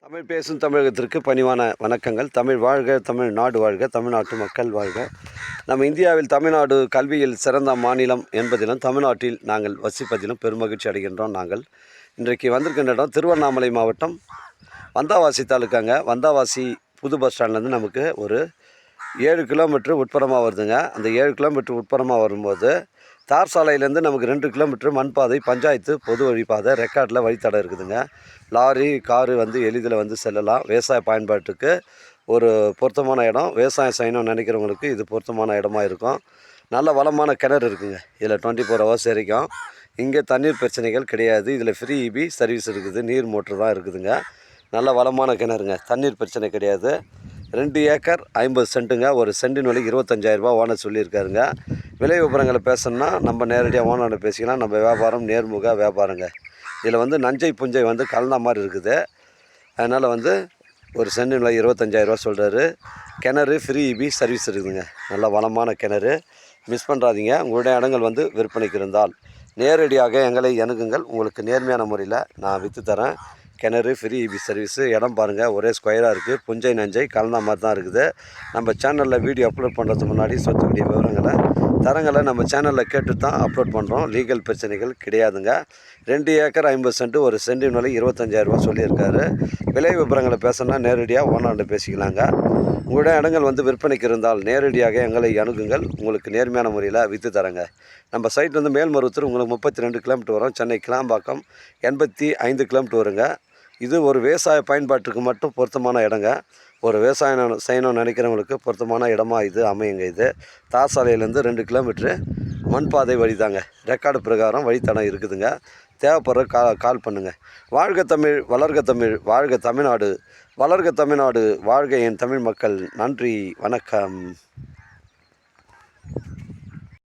தமிழ் பேசும் தமிழகத்திற்கு பணிவான வணக்கங்கள். தமிழ் வாழ்க, தமிழ்நாடு வாழ்க, தமிழ்நாட்டு மக்கள் வாழ்க. நம்ம இந்தியாவில் தமிழ்நாடு கல்வியில் சிறந்த மாநிலம் என்பதிலும் தமிழ்நாட்டில் நாங்கள் வசிப்பதிலும் பெருமகிழ்ச்சி அடைகின்றோம். நாங்கள் இன்றைக்கு வந்திருக்கின்ற இடம் திருவண்ணாமலை மாவட்டம் வந்தாவாசி தாலுக்காங்க. வந்தாவாசி புது பஸ் ஸ்டாண்ட்லேருந்து நமக்கு ஒரு 7 கிலோமீட்டர் உட்புறமாக வருதுங்க. அந்த 7 கிலோமீட்டர் உட்புறமாக வரும்போது தார் சாலையிலேருந்து நமக்கு 2 கிலோமீட்டர் மண்பாதை, பஞ்சாயத்து பொது வழிப்பாதை, ரெக்கார்டில் வழித்தடம் இருக்குதுங்க. லாரி காரு எளிதில் செல்லலாம். விவசாய பயன்பாட்டுக்கு ஒரு பொருத்தமான இடம். விவசாயம் செய்யணும்னு நினைக்கிறவங்களுக்கு இது பொருத்தமான இடமா இருக்கும். நல்ல வளமான கிணறு இருக்குதுங்க. இதில் 24 ஹவர்ஸ் வரைக்கும் இங்கே தண்ணீர் பிரச்சனைகள் கிடையாது. இதில் ஃப்ரீ இபி சர்வீஸ் இருக்குது. நீர் மோட்ரு தான் இருக்குதுங்க. நல்ல வளமான கிணறுங்க. தண்ணீர் பிரச்சனை கிடையாது. 2 ஏக்கர் 50 சென்ட்டுங்க. ஒரு சென்டின் விலை 25,000 ரூபா ஓனர் சொல்லியிருக்காருங்க. விலை விவரங்களை பேசணுன்னா நம்ம நேரடியாக ஓனரோட பேசிக்கலாம். நம்ம வியாபாரம் நேர்முக வியாபாரங்க. இதில் நஞ்சை புஞ்சை கலந்த மாதிரி இருக்குது. அதனால் ஒரு சென்டின் விலை 25,000 ரூபா சொல்கிறாரு. கிணறு ஃப்ரீ இபி சர்வீஸ் இருக்குதுங்க. நல்ல வளமான கிணறு. மிஸ் பண்ணுறாதீங்க. உங்களுடைய இடங்கள் விற்பனைக்கு இருந்தால் நேரடியாக எங்களை அணுகுங்கள். உங்களுக்கு நேர்மையான முறையில் நான் விற்று தரேன். கிணறு ஃப்ரீ இபி சர்வீஸு. இடம் பாருங்கள், ஒரே ஸ்கொயராக இருக்குது. புஞ்சை நஞ்சை கலந்த மாதிரி தான் இருக்குது. நம்ம சேனலில் வீடியோ அப்லோட் பண்ணுறதுக்கு முன்னாடி சொத்துக்கூடிய விவரங்களை தரங்களை நம்ம சேனலில் கேட்டு தான் அப்லோட் பண்ணுறோம். லீகல் பிரச்சனைகள் கிடையாதுங்க. 2 ஏக்கர் 50 சென்ட்டு, ஒரு சென்டின் விலை 25,000 ரூபா சொல்லியிருக்காரு. விலை விவரங்களை பேசணுன்னா நேரடியாக ஓனர்கிட்ட பேசிக்கலாங்க. உங்களுடைய இடங்கள் விற்பனைக்கு இருந்தால் நேரடியாக எங்களை அணுகுங்கள். உங்களுக்கு நேர்மையான முறையில் விற்று தரேங்க. நம்ம சைட் மேல்மருவத்தூர் உங்களுக்கு 32 கிலோமீட்டர் வரும். சென்னை கிளாம்பாக்கம் 85 கிலோமீட்டர் வருங்க. இது ஒரு விவசாய பயன்பாட்டுக்கு மட்டும் பொருத்தமான இடங்க. ஒரு விவசாயம் செய்யணும்னு நினைக்கிறவங்களுக்கு பொருத்தமான இடமா இது அமையுங்க. இது தார் சாலையிலேருந்து 2 கிலோமீட்ரு மண்பாதை வழி தாங்க. ரெக்கார்டு பிரகாரம் வழித்தடம் இருக்குதுங்க. தேவைப்படுற கால் பண்ணுங்கள். வாழ்க தமிழ், வளர்க தமிழ், வாழ்க தமிழ்நாடு, வளர்க தமிழ்நாடு, வாழ்க என் தமிழ் மக்கள். நன்றி, வணக்கம்.